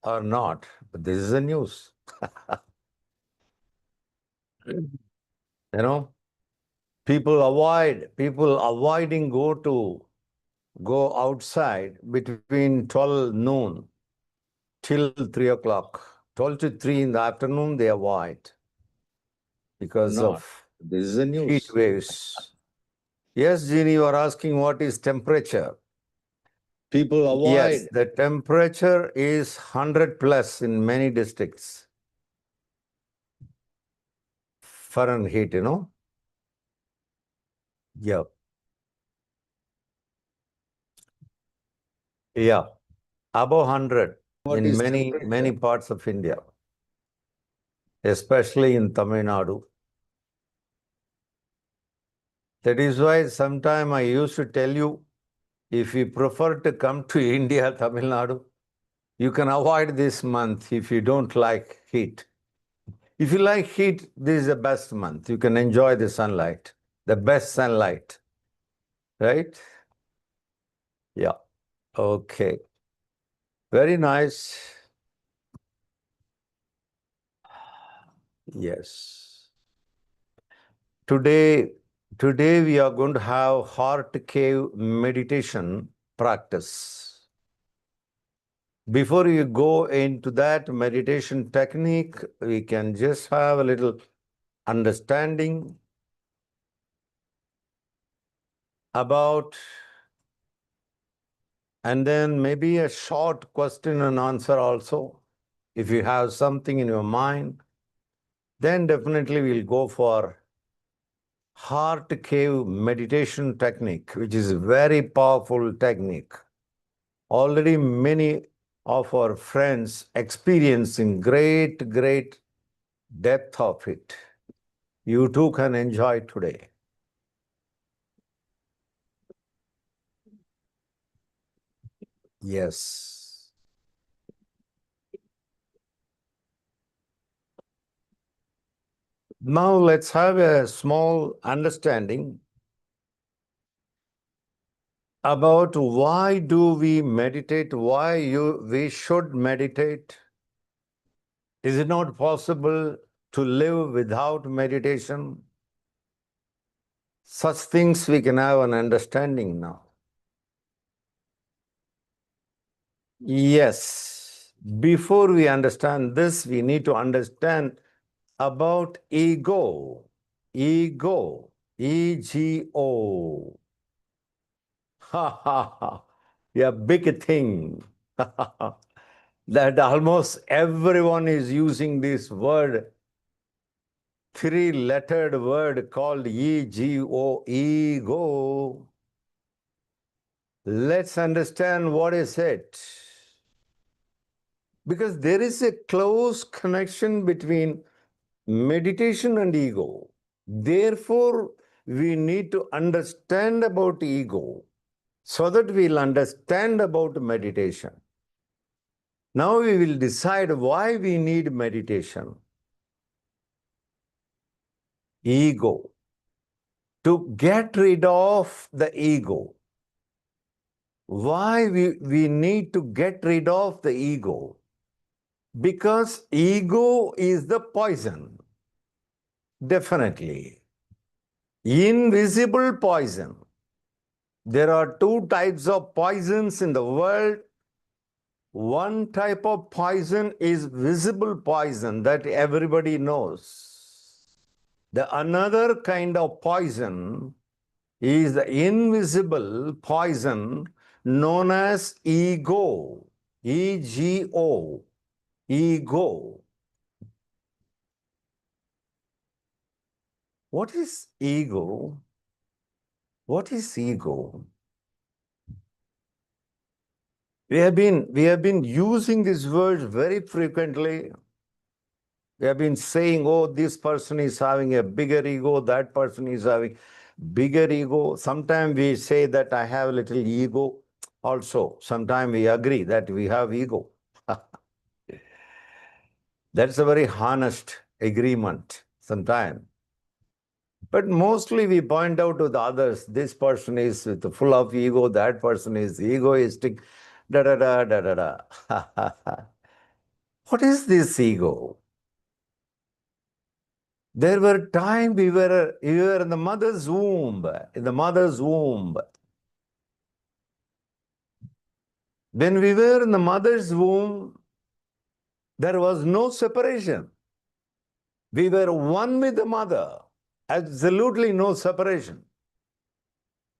or not, but this is the news. People avoiding go outside between 12 noon till 3 o'clock. 12 to 3 in the afternoon, they avoid because of This is the news. heat waves. Yes, Jeannie, you are asking what is temperature. People avoid. Yes, the temperature is 100 plus in many districts. Fahrenheit, Yeah. Yeah. Above 100 in many parts of India, especially in Tamil Nadu. That is why sometime I used to tell you, if you prefer to come to India, Tamil Nadu, you can avoid this month if you don't like heat. If you like heat, this is the best month. You can enjoy the sunlight, the best sunlight. Right? Yeah. Okay. Very nice. Yes. Today we are going to have heart cave meditation practice. Before you go into that meditation technique, we can just have a little understanding about, and then maybe a short question and answer also. If you have something in your mind, then definitely we'll go for heart cave meditation technique, which is a very powerful technique. Already many of our friends experiencing great depth of it. You too can enjoy today. Yes. Now let's have a small understanding about why do we meditate, why we should meditate. Is it not possible to live without meditation? Such things we can have an understanding now. Yes. Before we understand this, we need to understand about ego. Ego. E-G-O. Ha ha ha. A big thing. That almost everyone is using this word, three-lettered word called E-G-O, ego. Let's understand what is it. Because there is a close connection between meditation and ego. Therefore, we need to understand about ego so that we'll understand about meditation. Now we will decide why we need meditation. Ego. To get rid of the ego. Why we need to get rid of the ego? Because ego is the poison. Definitely. Invisible poison. There are two types of poisons in the world. One type of poison is visible poison that everybody knows. The another kind of poison is the invisible poison known as ego. E-G-O. Ego. What is ego? What is ego? We have been using this word very frequently. We have been saying, oh, this person is having a bigger ego, that person is having bigger ego. Sometimes we say that I have a little ego also. Sometimes we agree that we have ego. That's a very honest agreement sometimes. But mostly we point out to the others, this person is full of ego, that person is egoistic, da-da-da, da-da-da. What is this ego? There were times we were in the mother's womb, in the mother's womb. When we were in the mother's womb, there was no separation. We were one with the mother, absolutely no separation.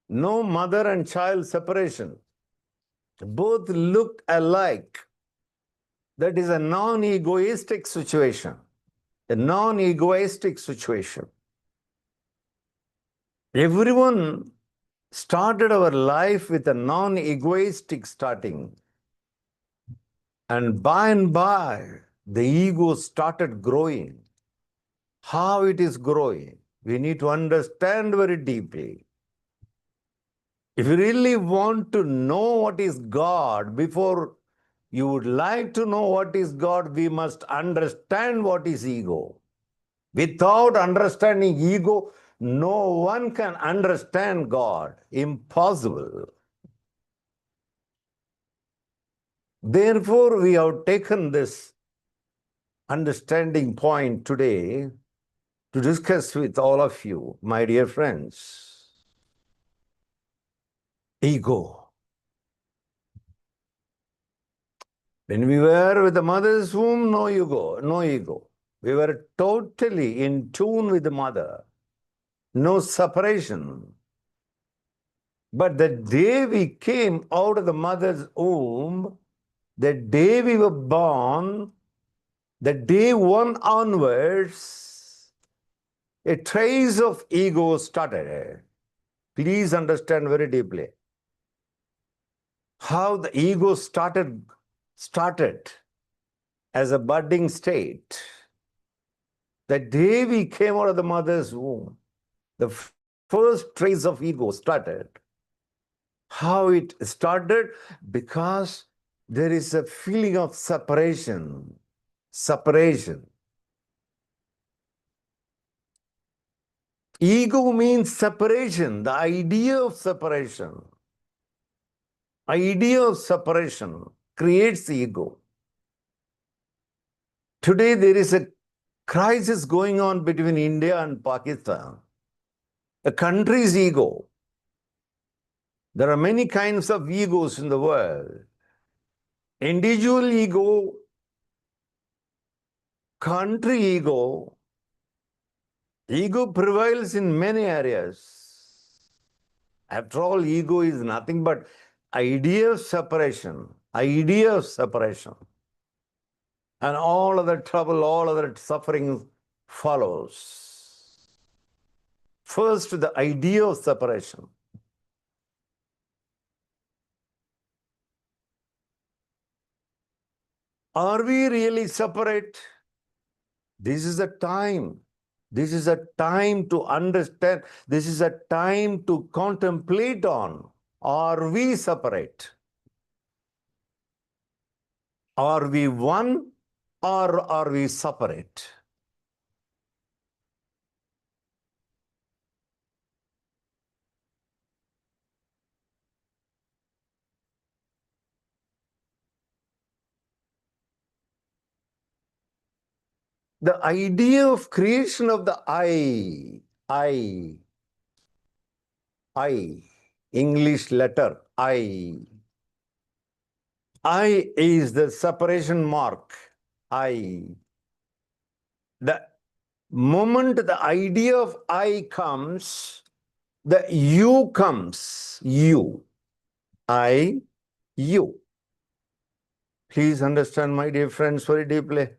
No mother and child separation. Both look alike. That is a non-egoistic situation. A non-egoistic situation. Everyone started our life with a non-egoistic starting. And by, the ego started growing. How it is growing, we need to understand very deeply. If you really want to know what is God, before you would like to know what is God, we must understand what is ego. Without understanding ego, no one can understand God. Impossible. Therefore, we have taken this understanding point today to discuss with all of you, my dear friends. Ego. When we were with the mother's womb, no ego, no ego. We were totally in tune with the mother. No separation. But the day we came out of the mother's womb, the day we were born, the day one onwards, a trace of ego started. Please understand very deeply how the ego started as a budding state. The day we came out of the mother's womb, the first trace of ego started. How it started? Because there is a feeling of separation. Separation. Ego means separation, the idea of separation. Idea of separation creates ego. Today there is a crisis going on between India and Pakistan. A country's ego. There are many kinds of egos in the world. Individual ego, country ego, ego prevails in many areas. After all, ego is nothing but idea of separation, idea of separation. And all other trouble, all other suffering follows. First, the idea of separation. Are we really separate? This is a time. This is a time to understand. This is a time to contemplate on. Are we separate? Are we one or are we separate? The idea of creation of the I, English letter I is the separation mark. I. The moment the idea of I comes, the you comes. You. I, you. Please understand, my dear friends, very deeply.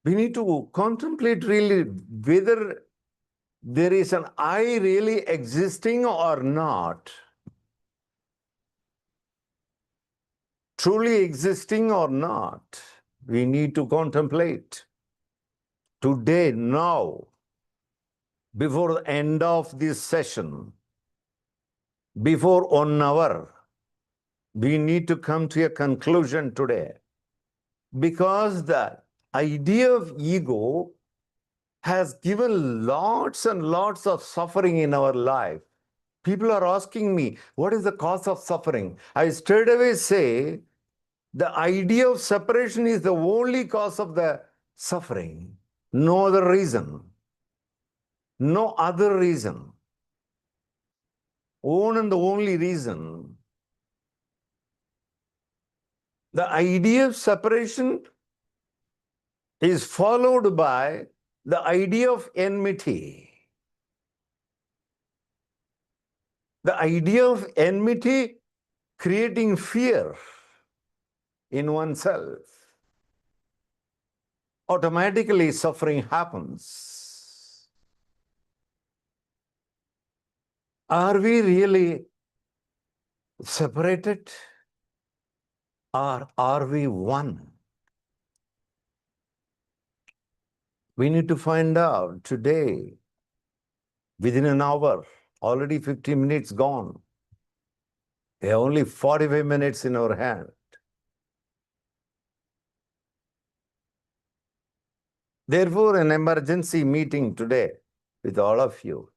We need to contemplate really whether there is an I really existing or not. Truly existing or not. We need to contemplate. Today, now, before the end of this session, before 1 hour, we need to come to a conclusion today. Because the idea of ego has given lots and lots of suffering in our life. People are asking me, what is the cause of suffering? I straight away say, the idea of separation is the only cause of the suffering. No other reason. No other reason. One and the only reason. The idea of separation is followed by the idea of enmity. The idea of enmity creating fear in oneself. Automatically suffering happens. Are we really separated or are we one? We need to find out today, within an hour, already 15 minutes gone. We have only 45 minutes in our hand. Therefore, an emergency meeting today with all of you.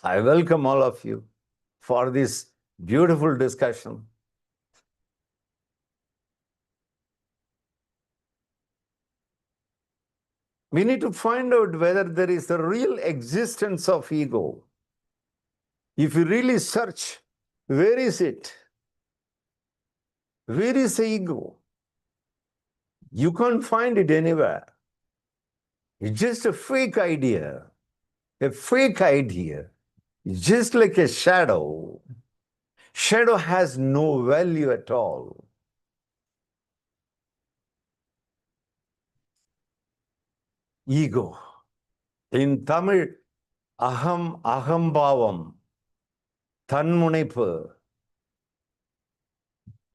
I welcome all of you for this beautiful discussion. We need to find out whether there is a real existence of ego. If you really search, where is it? Where is the ego? You can't find it anywhere. It's just a fake idea. A fake idea. It's just like a shadow. Shadow has no value at all. Ego. In Tamil, aham, ahambhavam, tanmunaipu,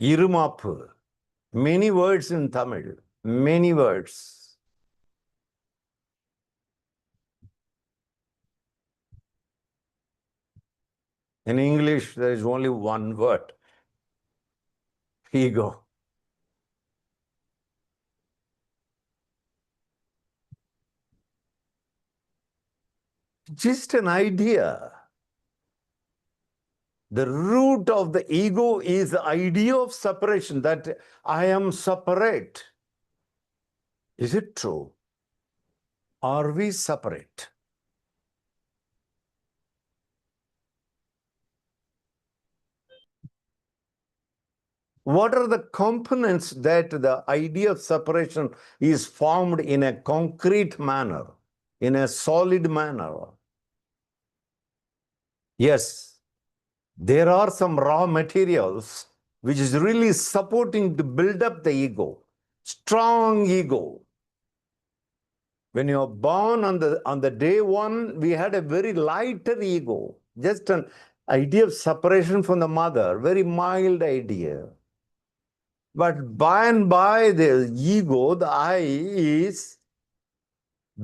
irumapu. Many words in Tamil. Many words. In English, there is only one word. Ego. Just an idea. The root of the ego is the idea of separation, that I am separate. Is it true? Are we separate? What are the components that the idea of separation is formed in a concrete manner, in a solid manner? Yes, there are some raw materials which is really supporting to build up the ego, strong ego. When you are born on the day one, we had a very lighter ego, just an idea of separation from the mother, very mild idea. But by and by, the ego, the I, is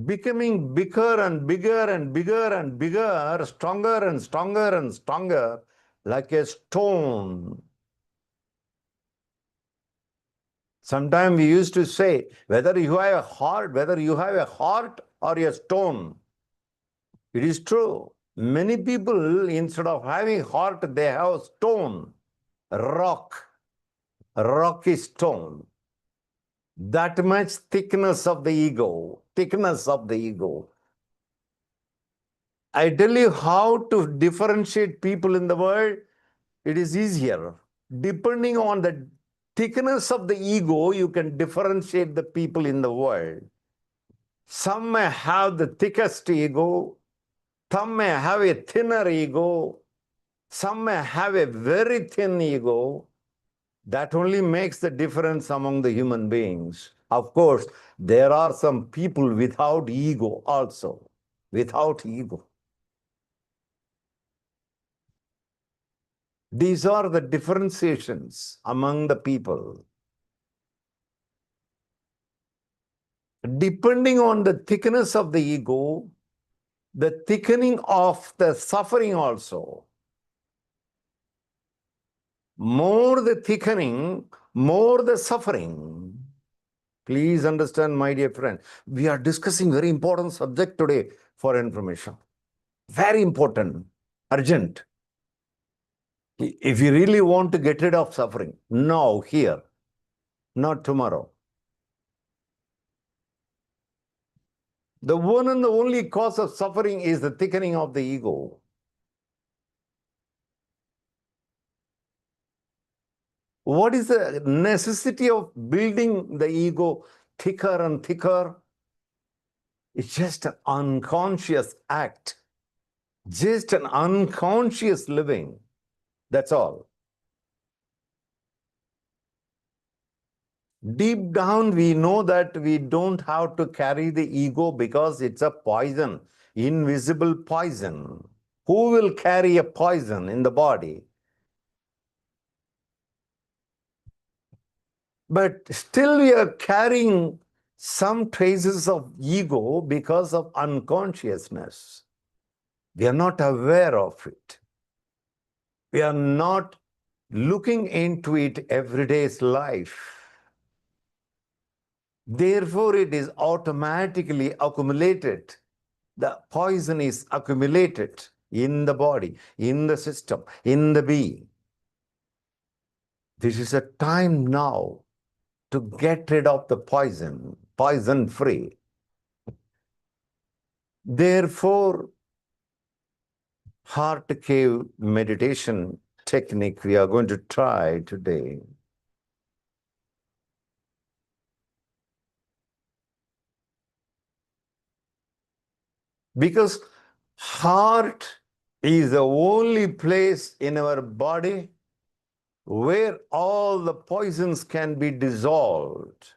becoming bigger and bigger and bigger and bigger, stronger and stronger and stronger, like a stone. Sometimes we used to say, whether you have a heart or a stone. It is true. Many people, instead of having heart, they have stone, rocky stone. That much thickness of the ego, I tell you how to differentiate people in the world. It is easier. Depending on the thickness of the ego, you can differentiate the people in the world. Some may have the thickest ego, some may have a thinner ego, some may have a very thin ego. That only makes the difference among the human beings. Of course, there are some people without ego also, without ego. These are the differentiations among the people. Depending on the thickness of the ego, the thickening of the suffering also. More the thickening, more the suffering. Please understand, my dear friend, we are discussing very important subject today for information. Very important. urgent. If you really want to get rid of suffering, now, here, not tomorrow. The one and the only cause of suffering is the thickening of the ego. What is the necessity of building the ego thicker and thicker? It's just an unconscious act, just an unconscious living. That's all. Deep down, we know that we don't have to carry the ego because it's a poison, invisible poison. Who will carry a poison in the body? But still we are carrying some traces of ego because of unconsciousness. We are not aware of it. We are not looking into it everyday's life. Therefore, it is automatically accumulated. The poison is accumulated in the body, in the system, in the being. This is a time now to get rid of the poison, poison free. Therefore, heart cave meditation technique we are going to try today. Because heart is the only place in our body where all the poisons can be dissolved.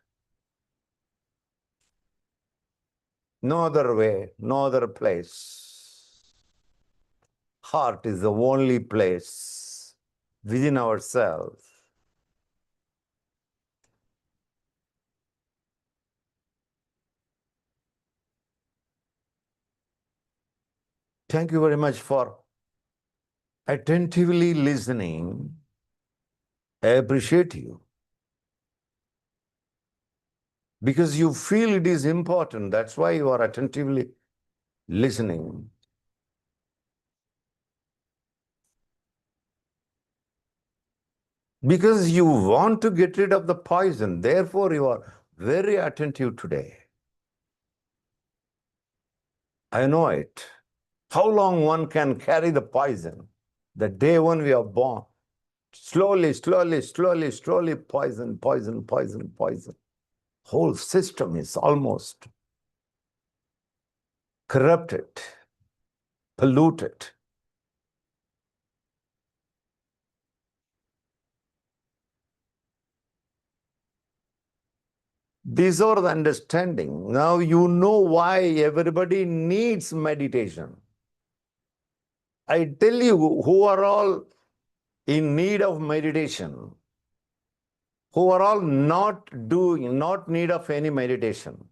No other way, no other place. Heart is the only place within ourselves. Thank you very much for attentively listening. I appreciate you. Because you feel it is important. That's why you are attentively listening. Because you want to get rid of the poison. Therefore, you are very attentive today. I know it. How long one can carry the poison? The day when we are born. Slowly, slowly, slowly, slowly, poison, poison, poison, poison. Whole system is almost corrupted, polluted. These are the understanding. Now you know why everybody needs meditation. I tell you who are all in need of meditation, who are all not need of any meditation.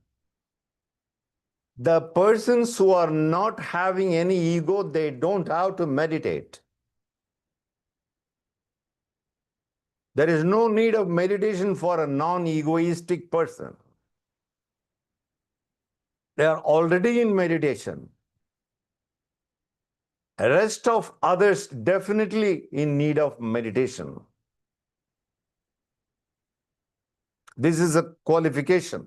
The persons who are not having any ego, they don't have to meditate. There is no need of meditation for a non-egoistic person. They are already in meditation. The rest of others definitely in need of meditation. This is a qualification.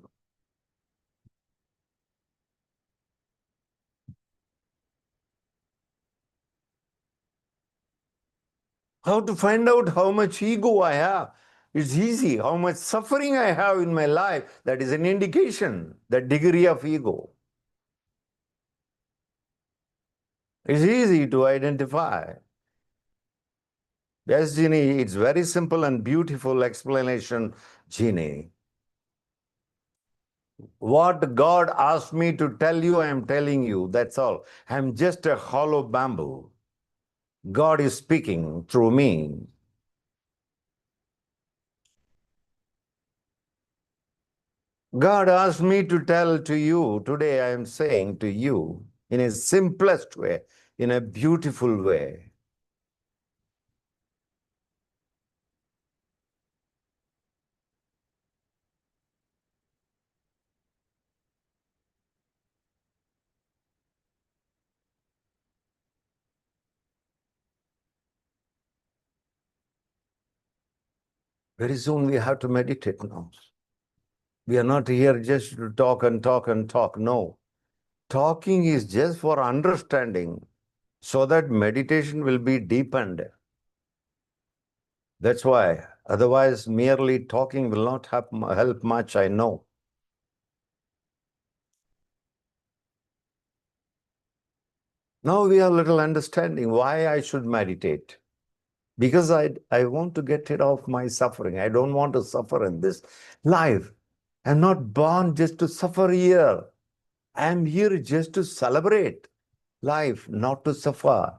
How to find out how much ego I have? It's easy. How much suffering I have in my life, that is an indication, the degree of ego. It's easy to identify. Yes, Jeannie, it's very simple and beautiful explanation, Jeannie. What God asked me to tell you, I am telling you. That's all. I'm just a hollow bamboo. God is speaking through me. God asked me to tell to you. Today I am saying to you in a simplest way, in a beautiful way. Very soon we have to meditate now. We are not here just to talk and talk and talk. No. Talking is just for understanding so that meditation will be deepened. That's why. Otherwise, merely talking will not help much, I know. Now we have little understanding why I should meditate. Because I want to get rid of my suffering. I don't want to suffer in this life. I'm not born just to suffer here. I'm here just to celebrate life, not to suffer.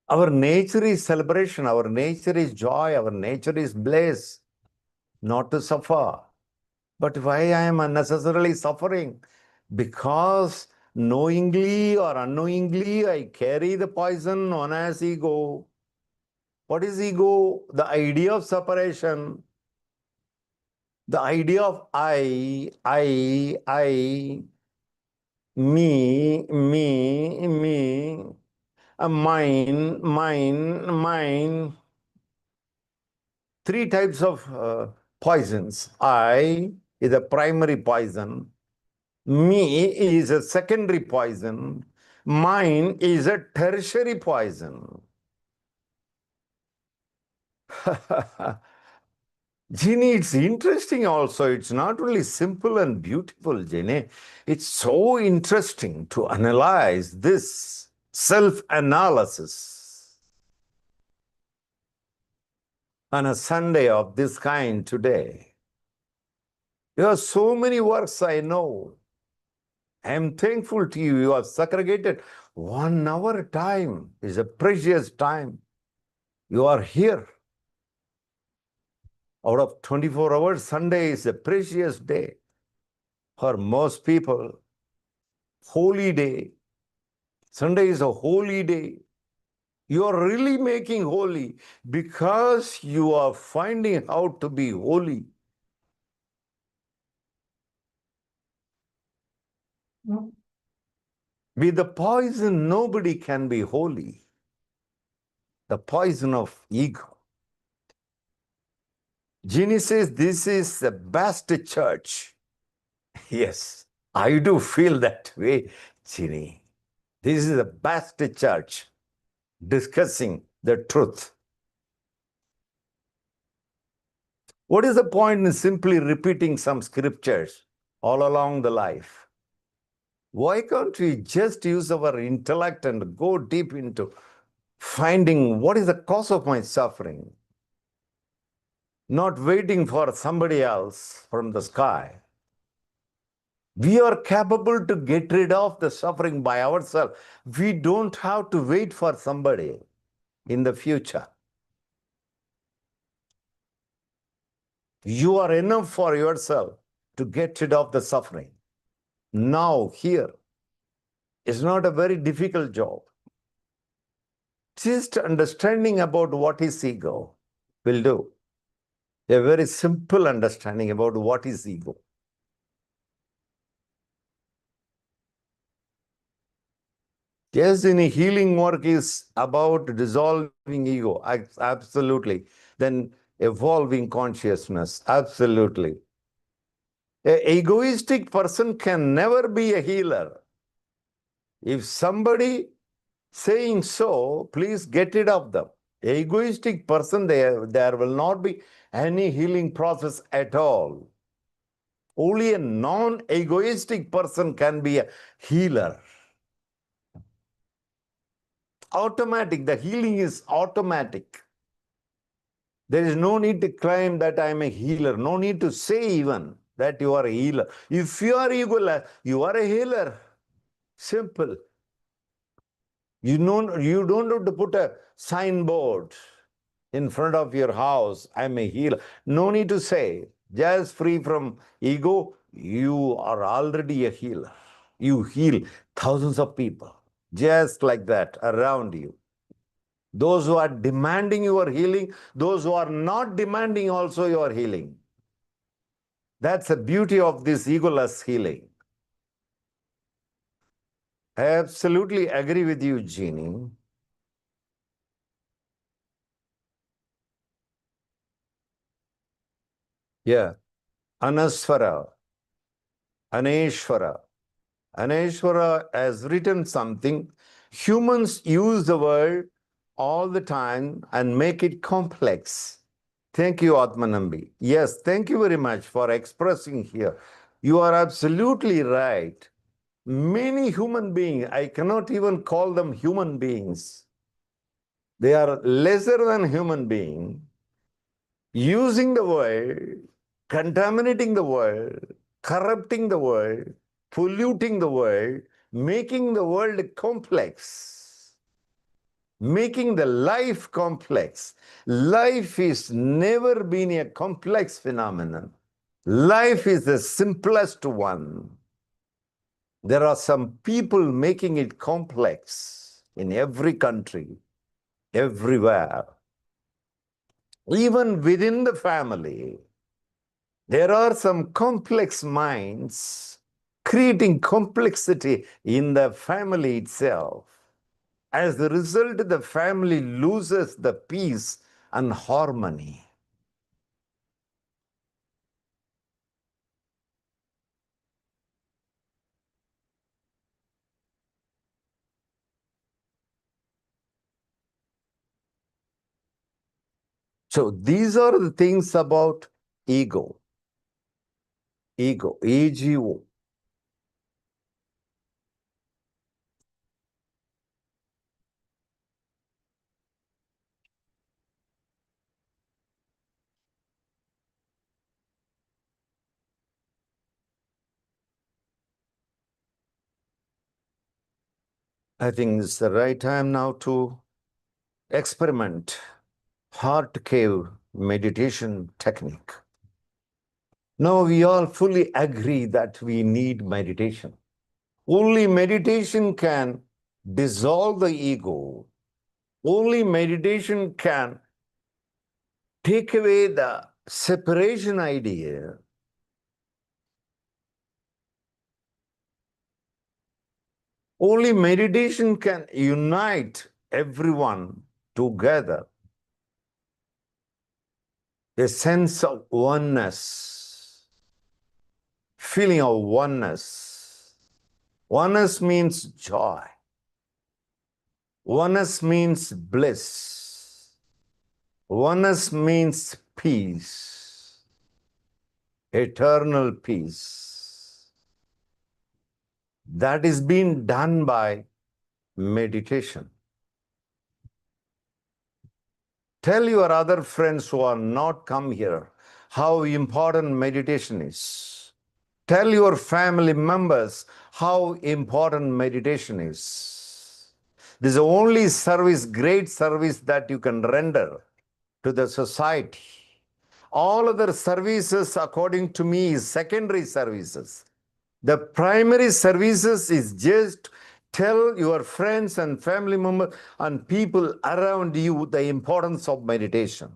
Our nature is celebration. Our nature is joy. Our nature is bliss, not to suffer. But why I am unnecessarily suffering? Because knowingly or unknowingly, I carry the poison known as ego. What is ego? The idea of separation. The idea of I, me, mine. Three types of poisons. I is a primary poison. Me is a secondary poison. Mine is a tertiary poison. Jenny, it's interesting also. It's not only simple and beautiful, Jenny. It's so interesting to analyze this self-analysis on a Sunday of this kind today. There are so many works I know. I am thankful to you. You have segregated 1 hour time. Is a precious time. You are here. Out of 24 hours, Sunday is a precious day. For most people, holy day. Sunday is a holy day. You are really making holy because you are finding out to be holy. With the poison, nobody can be holy. The poison of ego. Ginny says this is the best church. Yes, I do feel that way, Ginny. This is the best church discussing the truth. What is the point in simply repeating some scriptures all along the life? Why can't we just use our intellect and go deep into finding what is the cause of my suffering? Not waiting for somebody else from the sky. We are capable to get rid of the suffering by ourselves. We don't have to wait for somebody in the future. You are enough for yourself to get rid of the suffering. Now, here, is not a very difficult job. Just understanding about what is ego will do. A very simple understanding about what is ego. Yes, in a healing work is about dissolving ego, absolutely. Then evolving consciousness, absolutely. An egoistic person can never be a healer. If somebody saying so, please get rid of them. Egoistic person, there will not be any healing process at all. Only a non-egoistic person can be a healer. Automatic, the healing is automatic. There is no need to claim that I am a healer. No need to say even that you are a healer. If you are egoless, you are a healer. Simple. You don't have to put a signboard in front of your house, I'm a healer. No need to say, just free from ego, you are already a healer. You heal thousands of people, just like that, around you. Those who are demanding your healing, those who are not demanding also your healing. That's the beauty of this egoless healing. I absolutely agree with you, Jeannie. Yeah. Anaswara, Aneshwara. Aneshwara has written something. Humans use the word all the time and make it complex. Thank you, AtmaNambi. Yes, thank you very much for expressing here. You are absolutely right. Many human beings, I cannot even call them human beings. They are lesser than human beings, using the world, contaminating the world, corrupting the world, polluting the world, making the world complex, making the life complex. Life is never been a complex phenomenon. Life is the simplest one. There are some people making it complex in every country, everywhere. Even within the family, there are some complex minds creating complexity in the family itself. As a result, the family loses the peace and harmony. So these are the things about ego. Ego, ego. I think it's the right time now to experiment heart cave meditation technique. Now we all fully agree that we need meditation. Only meditation can dissolve the ego. Only meditation can take away the separation idea. Only meditation can unite everyone together. A sense of oneness, feeling of oneness. Oneness means joy. Oneness means bliss. Oneness means peace, eternal peace. That is being done by meditation. Tell your other friends who are not come here how important meditation is. Tell your family members how important meditation is. This is the only service, great service that you can render to the society. All other services, according to me, is secondary services. The primary services is just tell your friends and family members and people around you the importance of meditation,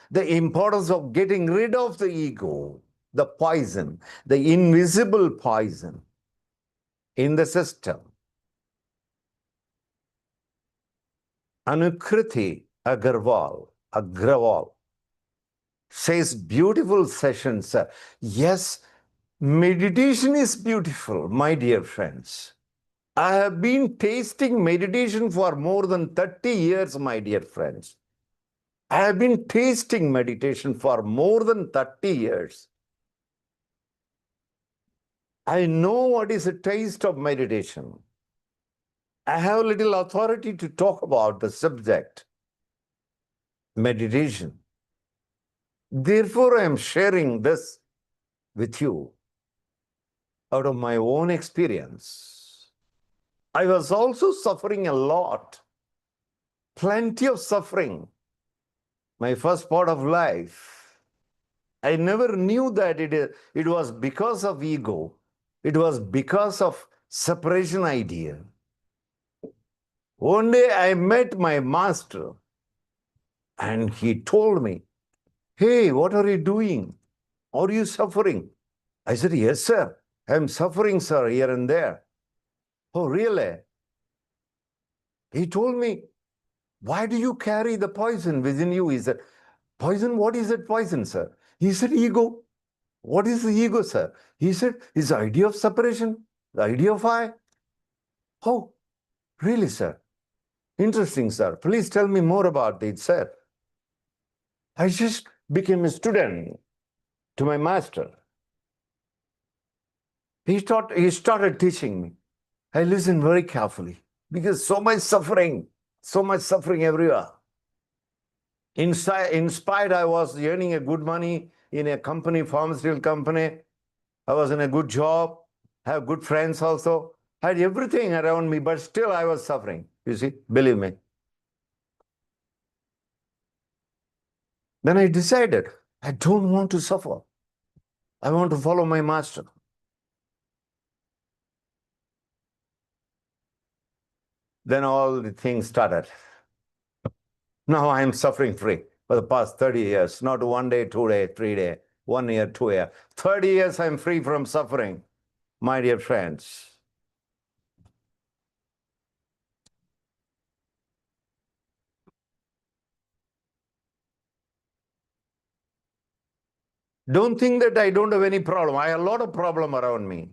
the importance of getting rid of the ego, the poison, the invisible poison in the system. Anukriti Agrawal says, beautiful session, sir. Yes, meditation is beautiful, my dear friends. I have been tasting meditation for more than 30 years, my dear friends. I have been tasting meditation for more than 30 years. I know what is a taste of meditation. I have little authority to talk about the subject, meditation. Therefore, I am sharing this with you out of my own experience. I was also suffering a lot, plenty of suffering, my first part of life. I never knew that it was because of ego. It was because of separation idea. One day I met my master and he told me, hey, what are you doing? Are you suffering? I said, yes, sir. I'm suffering, sir, here and there. Oh, really? He told me, why do you carry the poison within you? He said, poison? What is that poison, sir? He said, ego. What is the ego, sir? He said, it's the idea of separation, the idea of I. Oh, really, sir? Interesting, sir. Please tell me more about it, sir. I just became a student to my master. He started teaching me. I listened very carefully because so much suffering everywhere. In spite, I was earning a good money in a company, pharmaceutical company. I was in a good job, have good friends also. I had everything around me, but still I was suffering. You see, believe me. Then I decided, I don't want to suffer. I want to follow my master. Then all the things started. Now I am suffering free for the past 30 years, not 1 day, 2 day, 3 day, 1 year, 2 year. 30 years I am free from suffering, my dear friends. Don't think that I don't have any problem. I have a lot of problem around me.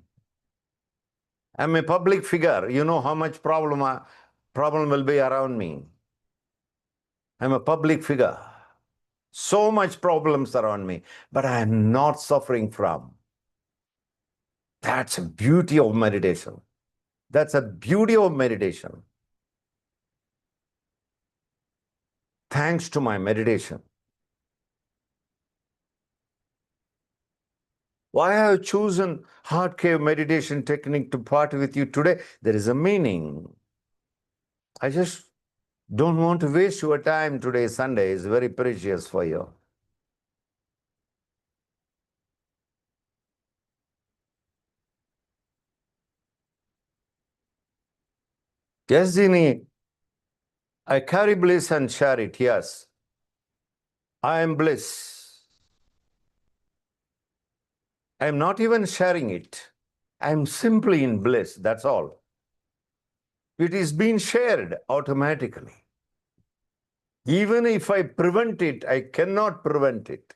I'm a public figure. You know how much problem will be around me. I'm a public figure. So much problems around me, but I am not suffering from. That's a beauty of meditation. That's a beauty of meditation. Thanks to my meditation. Why I have chosen heart cave meditation technique to part with you today? There is a meaning. I just don't want to waste your time today. Sunday is very precious for you. Yes, Jini, I carry bliss and share it. Yes, I am bliss. I am not even sharing it. I am simply in bliss. That's all. It is being shared automatically. Even if I prevent it, I cannot prevent it.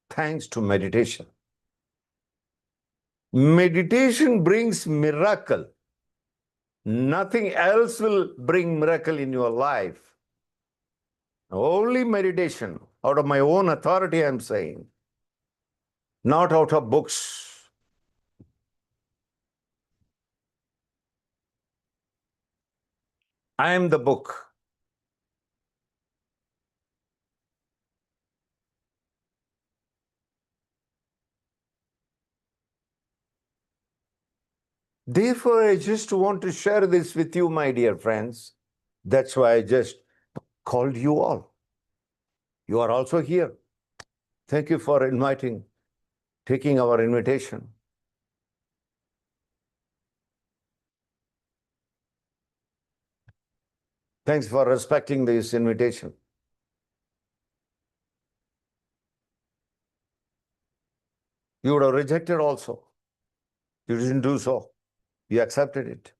Thanks to meditation. Meditation brings miracle. Nothing else will bring miracle in your life. Only meditation. Out of my own authority, I'm saying. Not out of books. I am the book. Therefore, I just want to share this with you, my dear friends. That's why I just called you all. You are also here. Thank you for taking our invitation. Thanks for respecting this invitation. You would have rejected also. You didn't do so. You accepted it.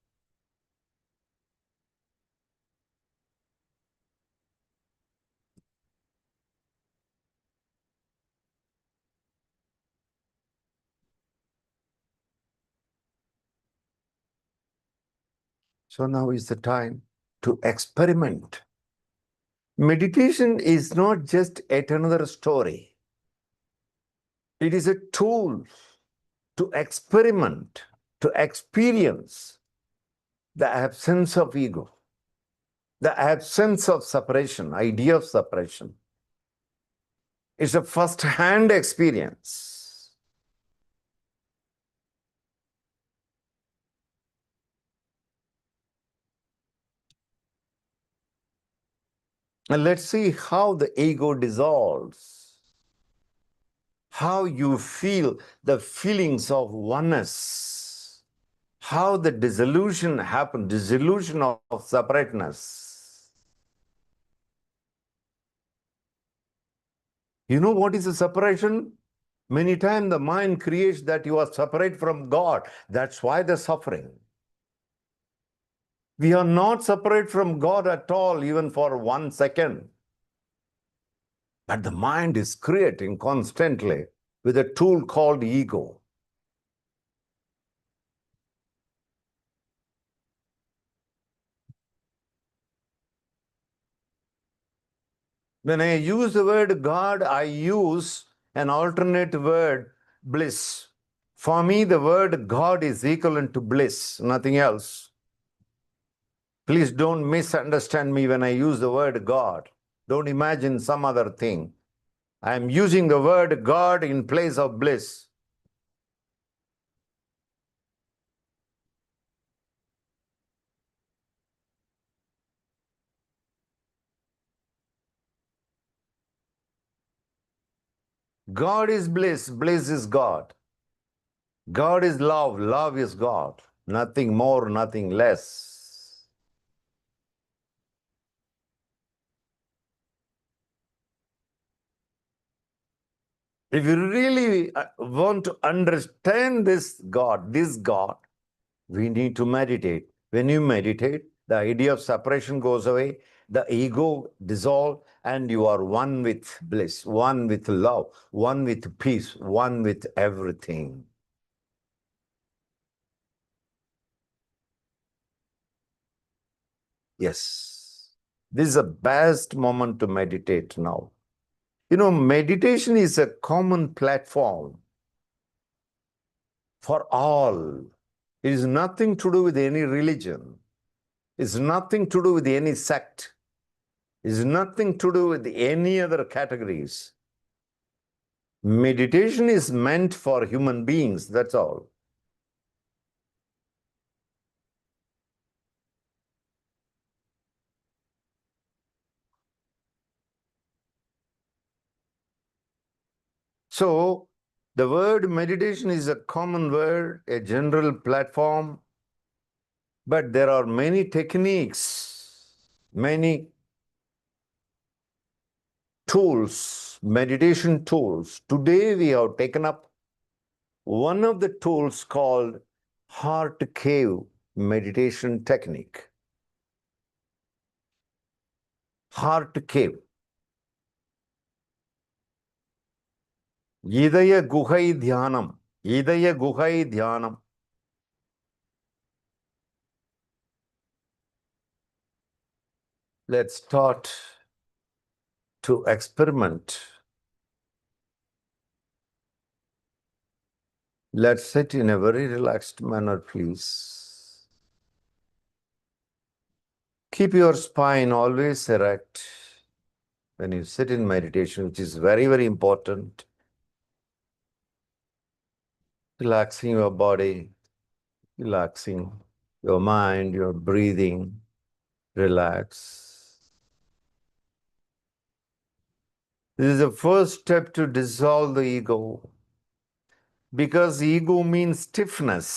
So now is the time to experiment. Meditation is not just yet another story. It is a tool to experiment, to experience the absence of ego, the absence of separation, idea of separation. It's a first-hand experience. And let's see how the ego dissolves, how you feel the feelings of oneness, how the dissolution happens, dissolution of separateness. You know what is a separation? Many times the mind creates that you are separate from God. That's why the suffering. We are not separate from God at all, even for 1 second. But the mind is creating constantly with a tool called ego. When I use the word God, I use an alternate word, bliss. For me, the word God is equivalent to bliss, nothing else. Please don't misunderstand me when I use the word God. Don't imagine some other thing. I am using the word God in place of bliss. God is bliss, bliss is God. God is love, love is God. Nothing more, nothing less. If you really want to understand this God, we need to meditate. When you meditate, the idea of separation goes away, the ego dissolves, and you are one with bliss, one with love, one with peace, one with everything. Yes. This is the best moment to meditate now. You know, meditation is a common platform for all. It is nothing to do with any religion. It's nothing to do with any sect. It's nothing to do with any other categories. Meditation is meant for human beings, that's all. So, the word meditation is a common word, a general platform, but there are many techniques, many tools, meditation tools. Today we have taken up one of the tools called heart cave meditation technique. Heart cave. இதய குகை தியானம். இதய குகை தியானம். Let's start to experiment. Let's sit in a very relaxed manner, please. Keep your spine always erect when you sit in meditation, which is very, very important. Relaxing your body, relaxing your mind, your breathing. Relax. This is the first step to dissolve the ego, because ego means stiffness,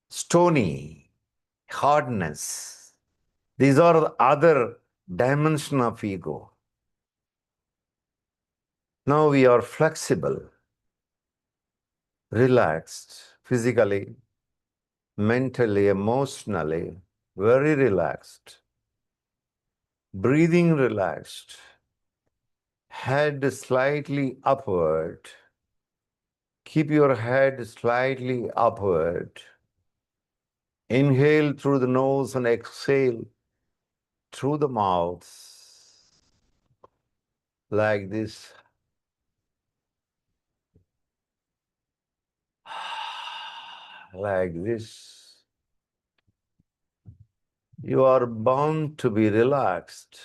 stony, hardness. These are the other dimension of ego. Now we are flexible, relaxed, physically, mentally, emotionally, very relaxed. Breathing relaxed. Head slightly upward. Keep your head slightly upward. Inhale through the nose and exhale through the mouth. Like this. Like this. You are bound to be relaxed.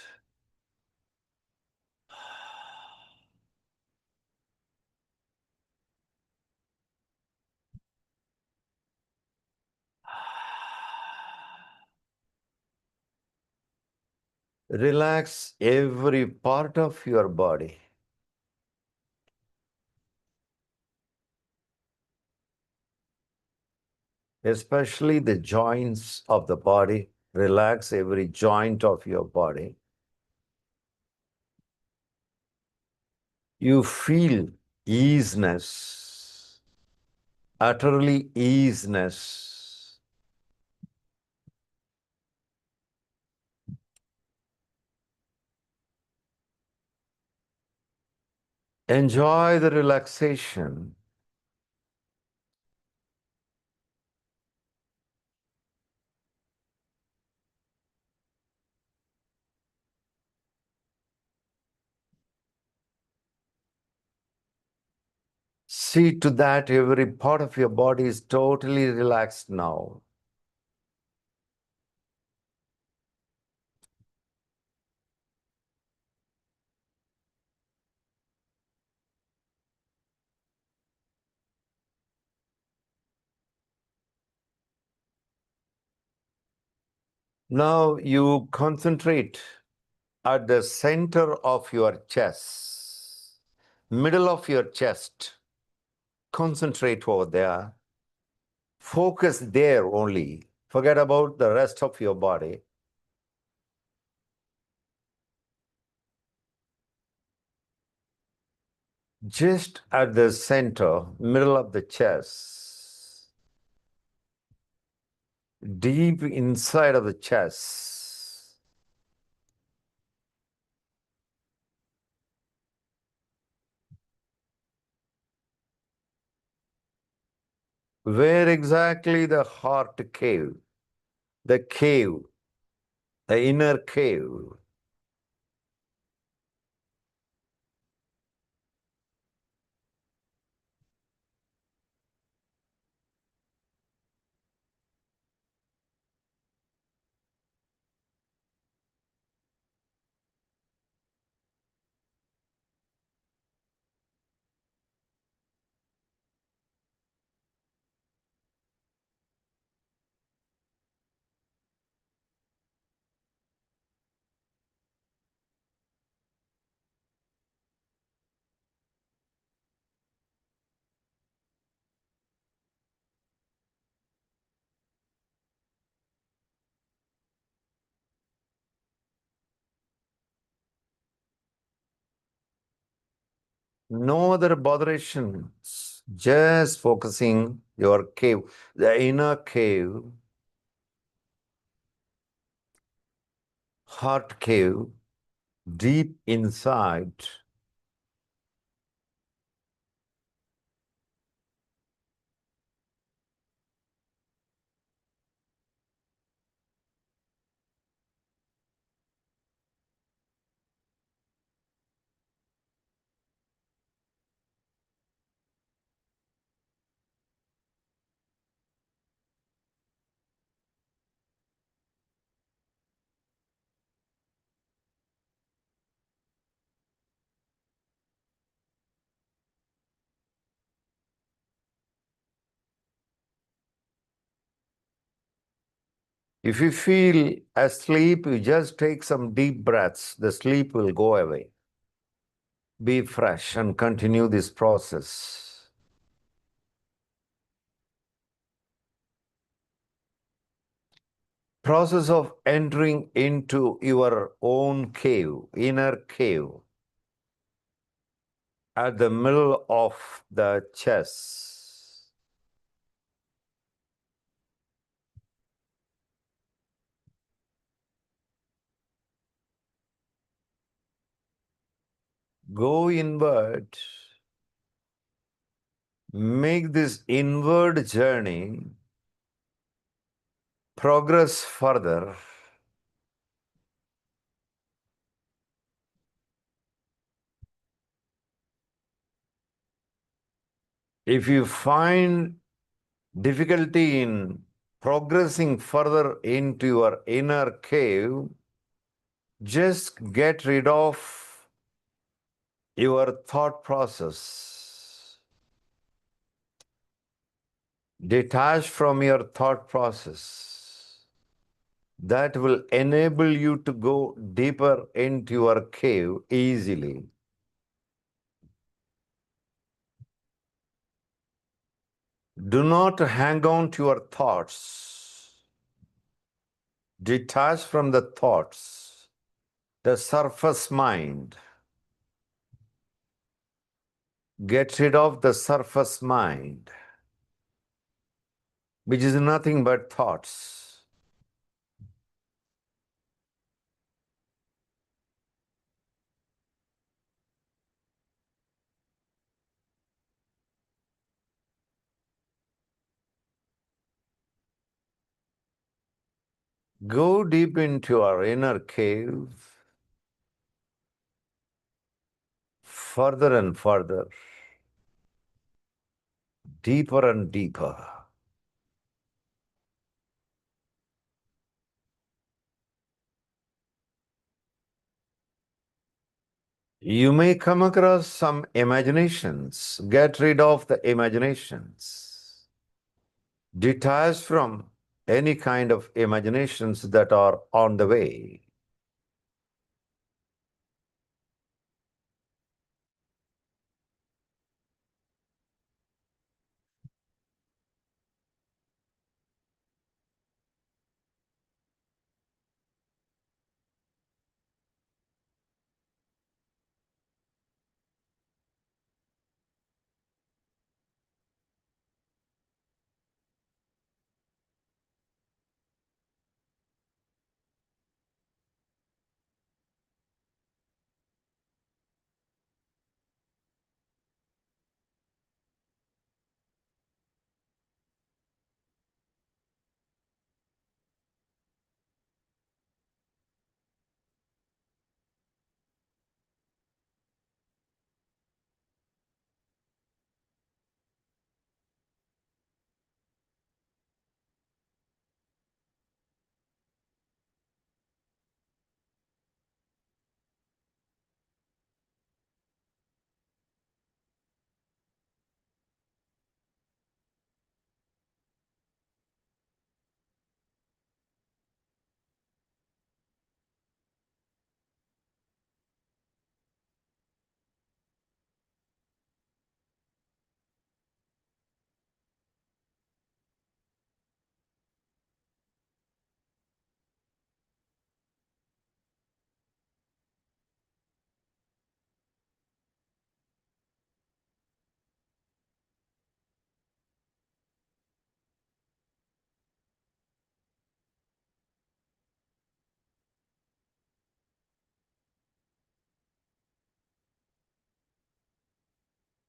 Relax every part of your body. Especially the joints of the body. Relax every joint of your body. You feel easiness, utterly easiness. Enjoy the relaxation. See to that every part of your body is totally relaxed now. Now you concentrate at the center of your chest, middle of your chest. Concentrate over there. Focus there only. Forget about the rest of your body. Just at the center, middle of the chest, deep inside of the chest. Where exactly the heart cave, the cave, the inner cave. No other botherations, just focusing your cave, the inner cave, heart cave, deep inside. If you feel asleep, you just take some deep breaths. The sleep will go away. Be fresh and continue this process. Process of entering into your own cave, inner cave, at the middle of the chest. Go inward. Make this inward journey progress further. If you find difficulty in progressing further into your inner cave, just get rid of your thought process. Detach from your thought process. That will enable you to go deeper into your cave easily. Do not hang on to your thoughts. Detach from the thoughts, the surface mind. Get rid of the surface mind, which is nothing but thoughts. Go deep into our inner cave, further and further, deeper and deeper. You may come across some imaginations. Get rid of the imaginations. Detach from any kind of imaginations that are on the way.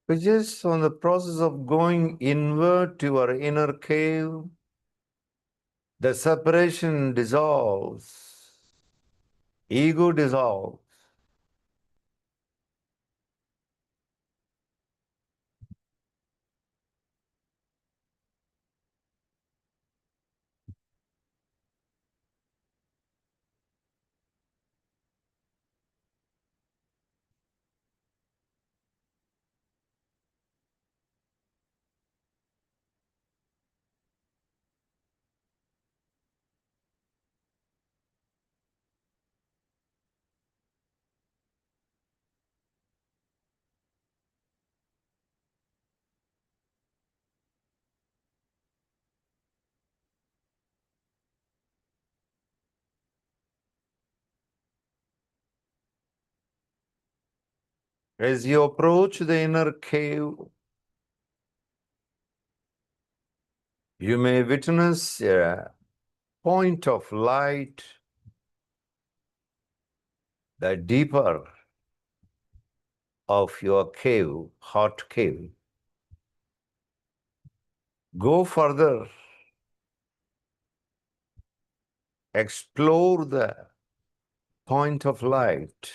We're just on the process of going inward to our inner cave. The separation dissolves. Ego dissolves. As you approach the inner cave, you may witness a point of light, the deeper of your cave, heart cave. Go further, explore the point of light.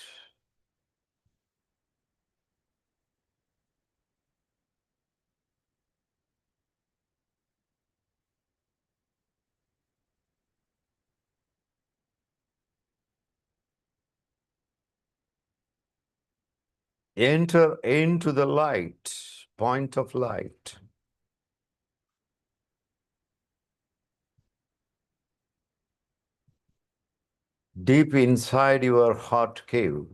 Enter into the light, point of light. Deep inside your heart cave.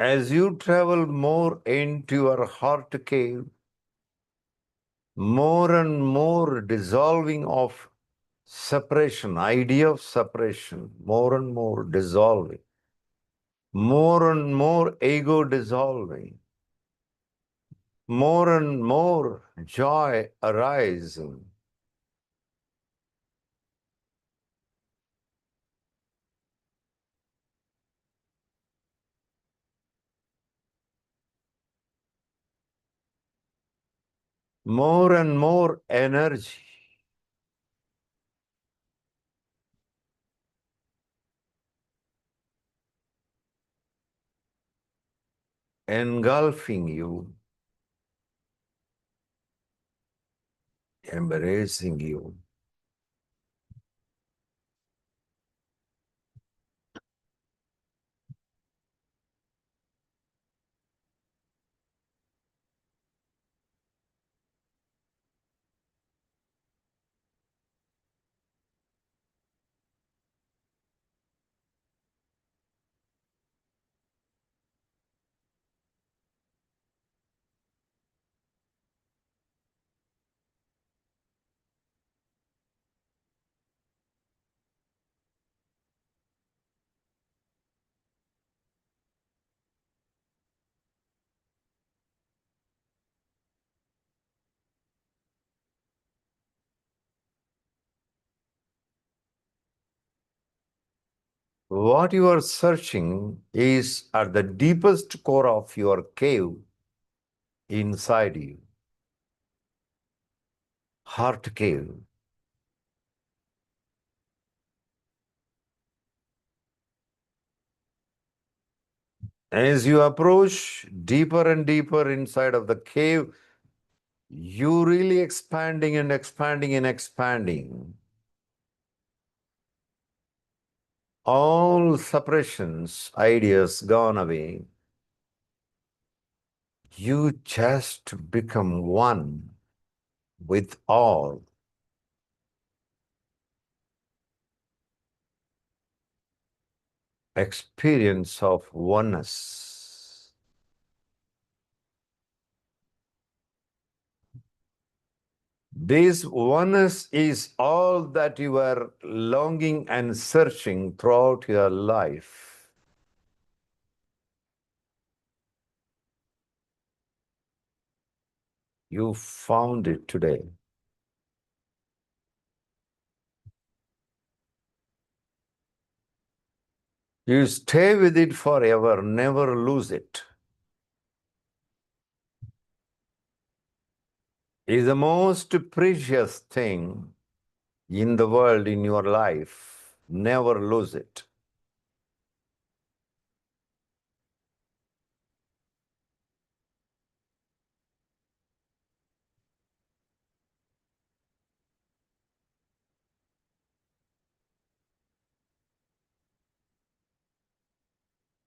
As you travel more into your heart cave, more and more dissolving of separation, idea of separation, more and more dissolving, more and more ego dissolving. more and more joy arising. More and more energy engulfing you, embracing you. What you are searching is at the deepest core of your cave inside you, heart cave. As you approach deeper and deeper inside of the cave, you really expanding and expanding and expanding. All suppressions, ideas gone away. You just become one with all. Experience of oneness. This oneness is all that you are longing and searching throughout your life. You found it today. You stay with it forever, never lose it. Is the most precious thing in the world, in your life. Never lose it.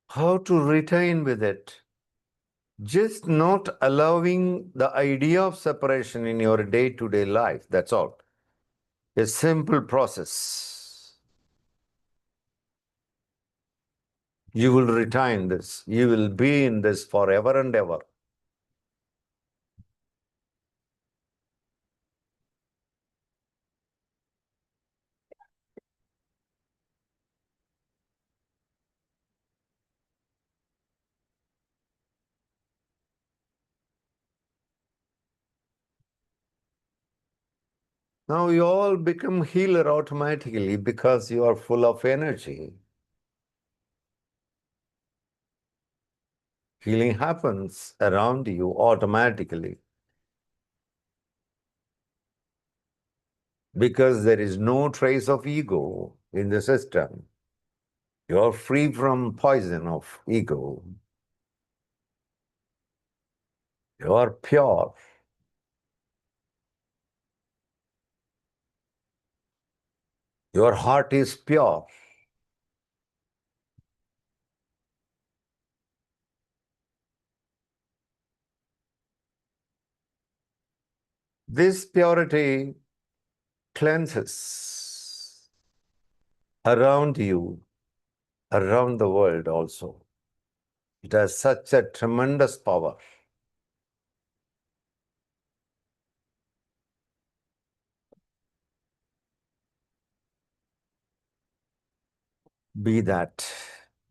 How to retain with it? Just not allowing the idea of separation in your day-to-day life. That's all. A simple process. You will retain this. You will be in this forever and ever. Now you all become healer automatically because you are full of energy. Healing happens around you automatically because there is no trace of ego in the system. You are free from poison of ego. You are pure. Your heart is pure. This purity cleanses around you, around the world also. It has such a tremendous power. Be that,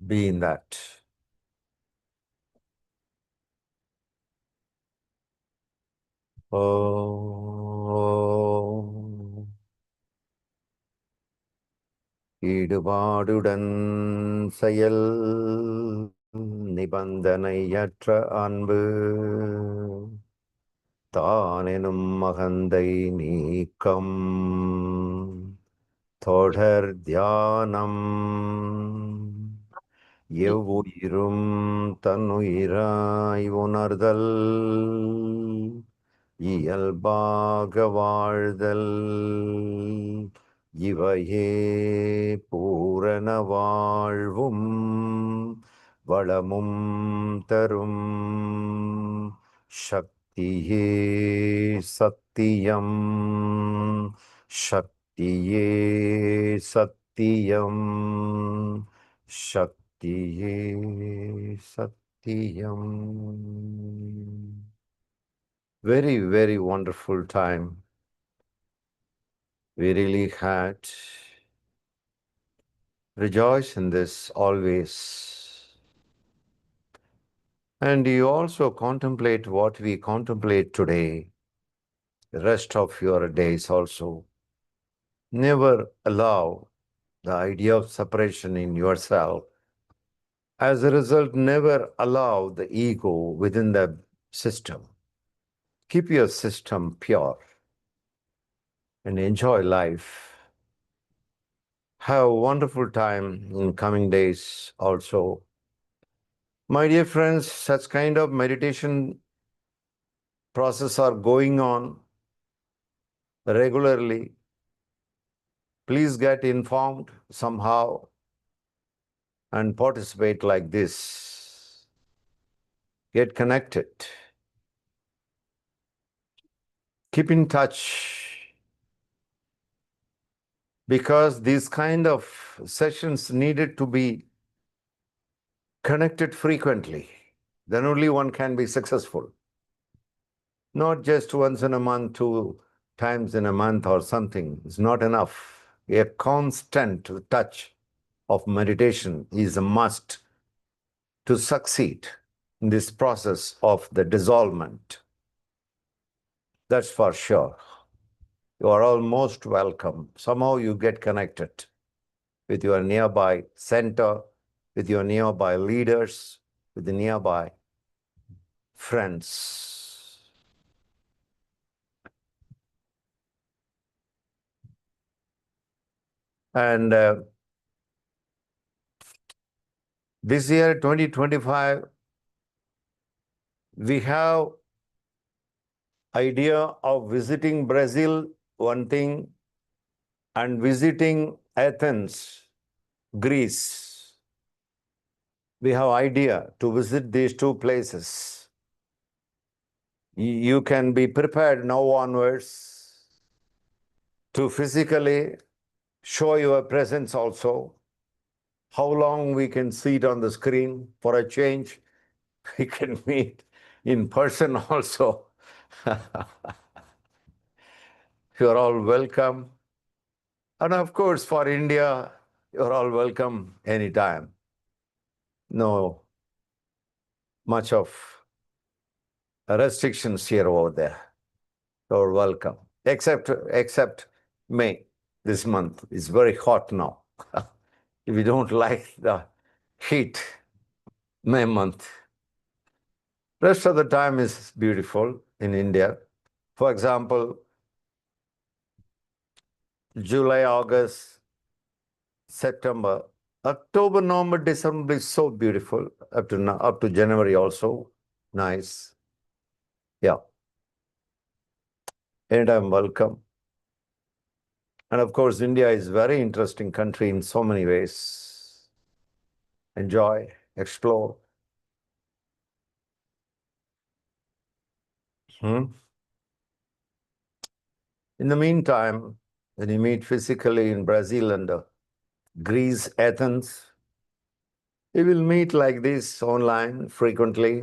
be in that. ஓம். ஈடுபாடுடன் செயல் நிபந்தனையற்ற அன்பு தானெனும் மகந்தை நீக்கம் தொடர் தியானம் எவ்வுயிரும் தன்னுயிராய் உணர்தல் இயல்பாக வாழ்தல் இவையே பூரண வாழ்வும் வளமும் தரும் சக்தியே சத்தியம் சக்தியே சத்தியம் சக்தியே சத்தியம். Very, very wonderful time we really had. Rejoice in this always. And you also contemplate what we contemplate today, the rest of your days also. Never allow the idea of separation in yourself. As a result, never allow the ego within the system. Keep your system pure and enjoy life. Have a wonderful time in coming days also. My dear friends, such kind of meditation process are going on regularly. Please get informed somehow and participate like this. Get connected. Keep in touch. Because these kind of sessions needed to be connected frequently. Then only one can be successful. Not just once in a month, 2 times in a month or something. It's not enough. A constant touch of meditation is a must to succeed in this process of the dissolvement. That's for sure. You are all most welcome. Somehow you get connected with your nearby center, with your nearby leaders, with the nearby friends. And this year, 2025, we have idea of visiting Brazil, one thing, and visiting Athens, Greece. We have idea to visit these 2 places. You can be prepared now onwards to physically show your presence also. How long we can see it on the screen for a change? We can meet in person also. You're all welcome. And of course, for India, you're all welcome anytime. No much of restrictions here over there. You're welcome. Except May, this month. It's very hot now. If you don't like the heat, May month. Rest of the time is beautiful in India. For example, July, August, September, October, November, December is so beautiful. Up to January also. Nice. Yeah. Anytime welcome. And of course, India is a very interesting country in so many ways. Enjoy, explore. In the meantime, when you meet physically in Brazil and Greece, Athens, we will meet like this online frequently.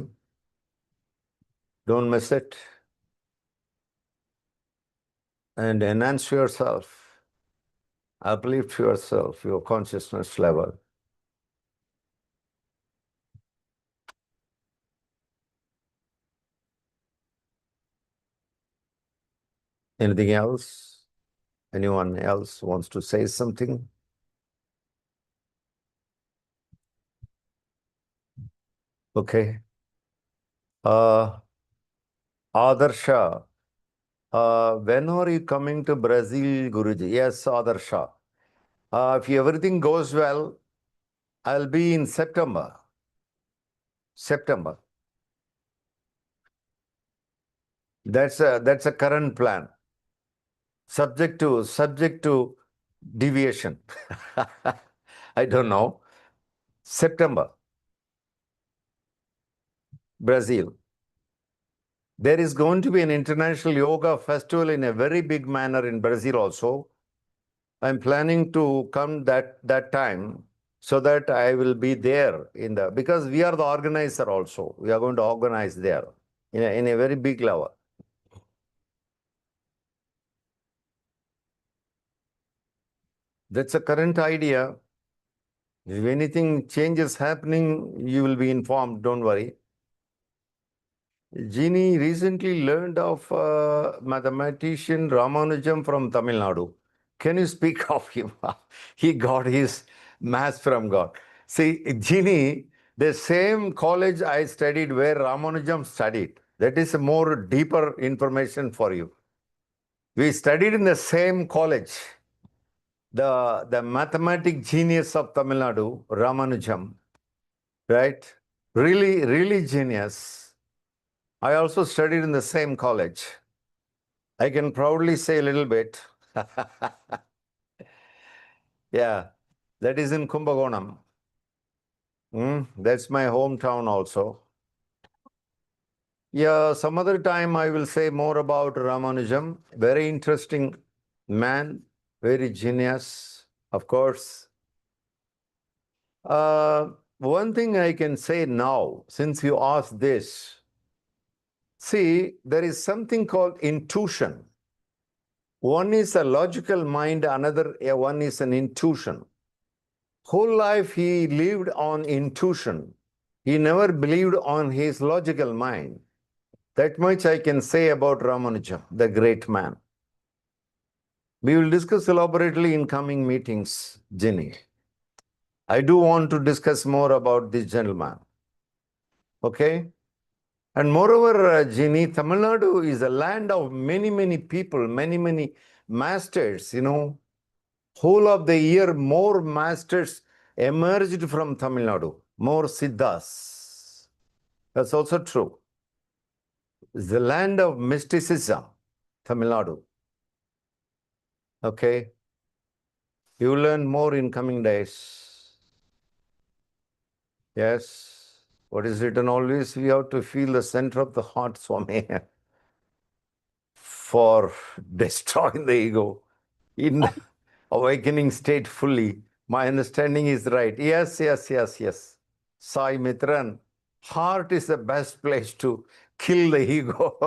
Don't miss it. And enhance yourself. Uplift yourself, your consciousness level. Anything else? Anyone else wants to say something? Okay. Adarsha, when are you coming to Brazil, Guruji? Yes, Adarsha. If everything goes well, I'll be in September. September. That's a current plan. Subject to deviation. I don't know. September. Brazil. There is going to be an international yoga festival in a very big manner in Brazil also. I'm planning to come that time so that I will be there because we are the organizer also. We are going to organize there in a very big level. That's a current idea. If anything changes happening, you will be informed. Don't worry. Jeannie recently learned of mathematician Ramanujam from Tamil Nadu. Can you speak of him? He got his maths from God. See, Jeannie, the same college I studied where Ramanujam studied. That is more deeper information for you. We studied in the same college. The mathematic genius of Tamil Nadu, Ramanujam, right? Really, really genius. I also studied in the same college. I can proudly say a little bit. Yeah, that is in Kumbakonam. That's my hometown also. Yeah, some other time I will say more about Ramanujam. Very interesting man, very genius, of course. One thing I can say now, since you asked this, see, there is something called intuition. One is a logical mind, another one is an intuition. Whole life he lived on intuition. He never believed on his logical mind. That much I can say about Ramanuja, the great man. We will discuss elaborately in coming meetings, Jenny. I do want to discuss more about this gentleman. Okay? And moreover, Jenny, Tamil Nadu is a land of many, many people, many, many masters, Whole of the year, more masters emerged from Tamil Nadu, more Siddhas. That's also true. It's the land of mysticism, Tamil Nadu. Okay? You will learn more in coming days. Yes. What is written always? We have to feel the center of the heart, Swami, for destroying the ego in the awakening state fully. My understanding is right. Yes. Sai Mitran, heart is the best place to kill the ego.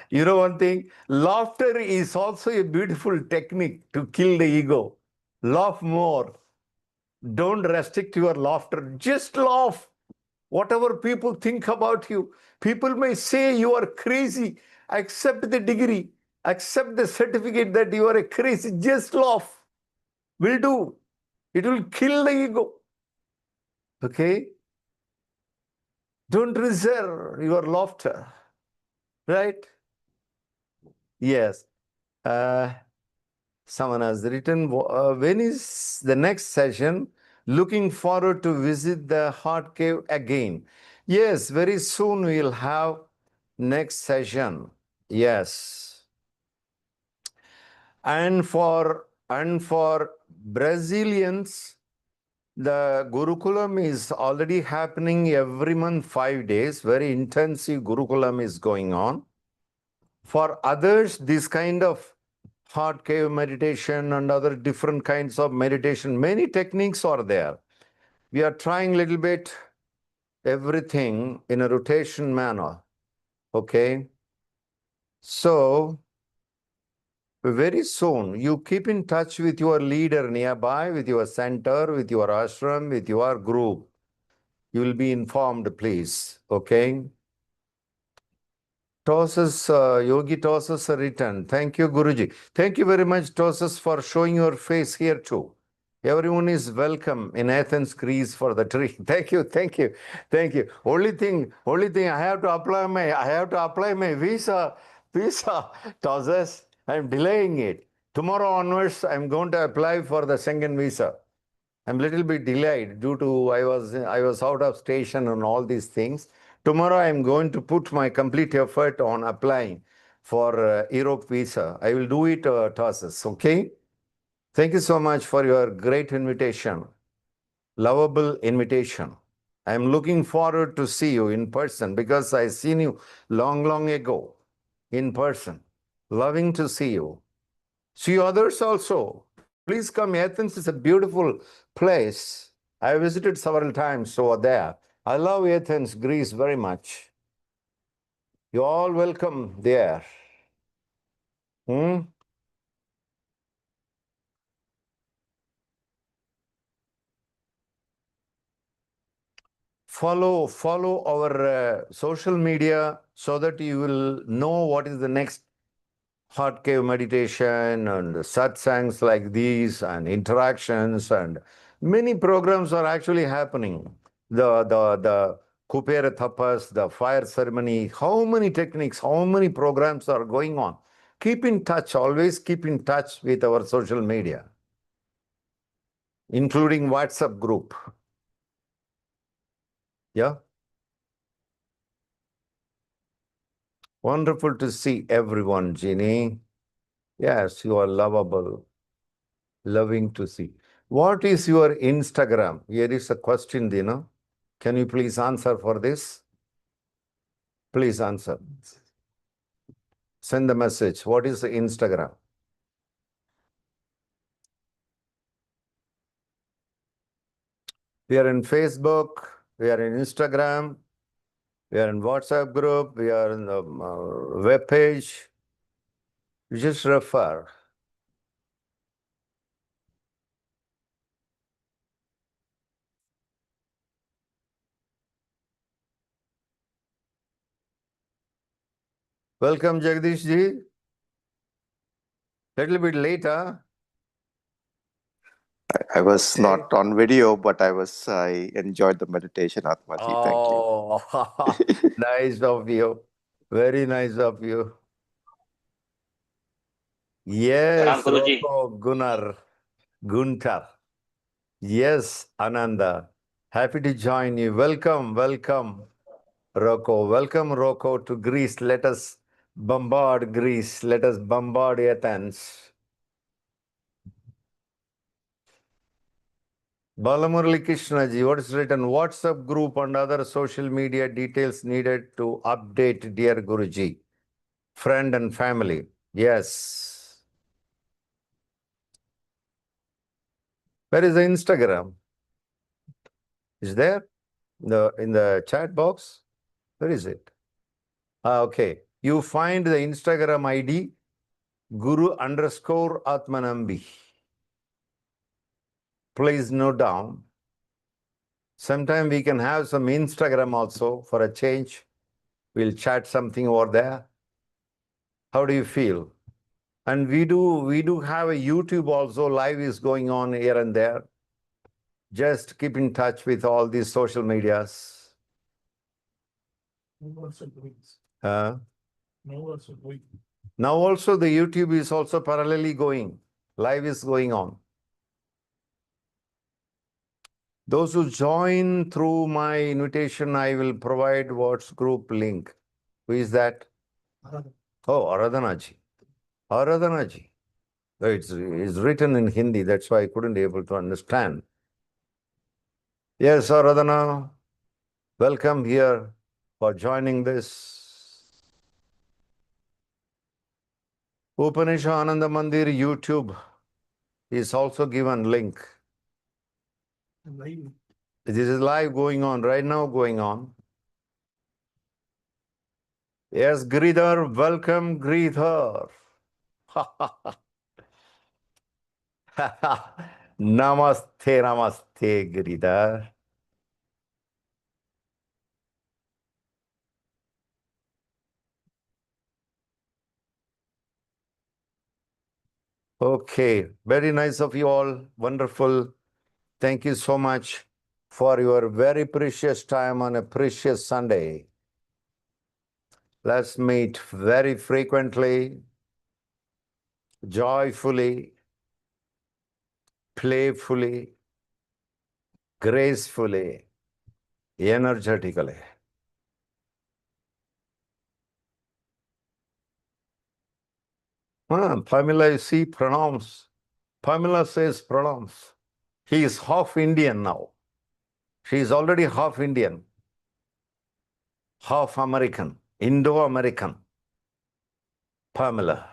You know one thing? Laughter is also a beautiful technique to kill the ego. Laugh more. Don't restrict your laughter. Just laugh. Whatever people think about you, people may say you are crazy. Accept the degree. Accept the certificate that you are a crazy. Just laugh. Will do. It will kill the ego. Okay? Don't reserve your laughter. Right? Yes. Someone has written, when is the next session? Looking forward to visit the heart cave again. Yes, very soon we'll have next session. Yes. And for Brazilians, the Gurukulam is already happening every month, 5 days. Very intensive Gurukulam is going on. For others, this kind of heart cave meditation and other different kinds of meditation, many techniques are there. We are trying a little bit everything in a rotation manner. Okay? So, very soon, you keep in touch with your leader nearby, with your center, with your ashram, with your group. You will be informed, please. Okay? Tosses, Yogi Tosses returned. Thank you, Guruji. Thank you very much, Tosses, for showing your face here too. Everyone is welcome in Athens, Greece for the tree. Thank you, thank you, thank you. Only thing, I have to apply my visa, Tosses. I'm delaying it. Tomorrow onwards, I'm going to apply for the Schengen visa. I'm a little bit delayed due to I was out of station and all these things. Tomorrow I'm going to put my complete effort on applying for Europe visa. I will do it, Tarsus, okay? Thank you so much for your great invitation, lovable invitation. I'm looking forward to see you in person because I seen you long ago in person. Loving to see you. See others also. Please come. Athens is a beautiful place. I visited several times over there. I love Athens, Greece very much. You're all welcome there. Hmm? Follow our social media so that you will know what is the next heart cave meditation and satsangs like these and interactions and many programs are actually happening. The Kupera Tapas, the fire ceremony, how many techniques, how many programs are going on. Keep in touch, always keep in touch with our social media, including WhatsApp group. Yeah. Wonderful to see everyone, Jeannie. Yes, you are lovable. Loving to see. What is your Instagram? Here is a question, Dina. Can you please answer for this? Please answer. Send the message. What is the Instagram? We are in Facebook. We are in Instagram. We are in WhatsApp group. We are in the web page. You just refer. Welcome, Jagdish ji. Little bit later. I was not on video, but I enjoyed the meditation, Atmaji. Thank you. Oh, nice of you. Very nice of you. Yes, Guruji. Rocco Gunter. Yes, Ananda. Happy to join you. Welcome, Rocco. Welcome, Rocco, to Greece. Let us bombard Greece. Let us bombard Athens. Balamurali Krishnaji, what is written? WhatsApp group and other social media details needed to update, dear Guruji. Friend and family. Yes. Where is the Instagram? Is there? In the chat box? Where is it? Okay. You find the Instagram ID Guru_AtmaNambi. Please note down. Sometime we can have some Instagram also for a change. We'll chat something over there. How do you feel? And we do have a YouTube also. Live is going on here and there. Just keep in touch with all these social medias. Now also the YouTube is also parallelly going. Live is going on. Those who join through my invitation, I will provide WhatsApp group link. Who is that? Oh, Aradhanaji. Aradhanaji. It's written in Hindi. That's why I couldn't be able to understand. Yes, Aradhana. Welcome here for joining this. upanishaanandamandir YouTube is also given link. This is live going on, right now going on. Yes, Giridhar, welcome, Giridhar. Namaste, namaste, Giridhar. Okay, very nice of you all. Wonderful. Thank you so much for your very precious time on a precious Sunday. Let's meet very frequently, joyfully, playfully, gracefully, energetically. Pamela, you see, pronounce. Pamela says pronounce. He is half Indian now. She is already half Indian, half American, Indo-American. Pamela,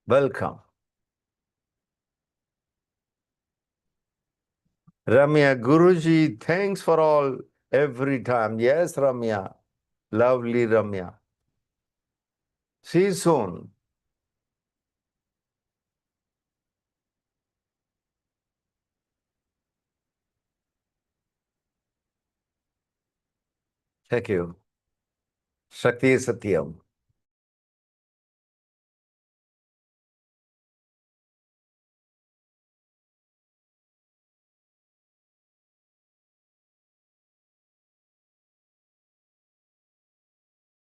welcome. Ramya, Guruji, thanks for all every time. Yes, Ramya. Lovely Ramya. See you soon. Thank you. Shakti Satyam.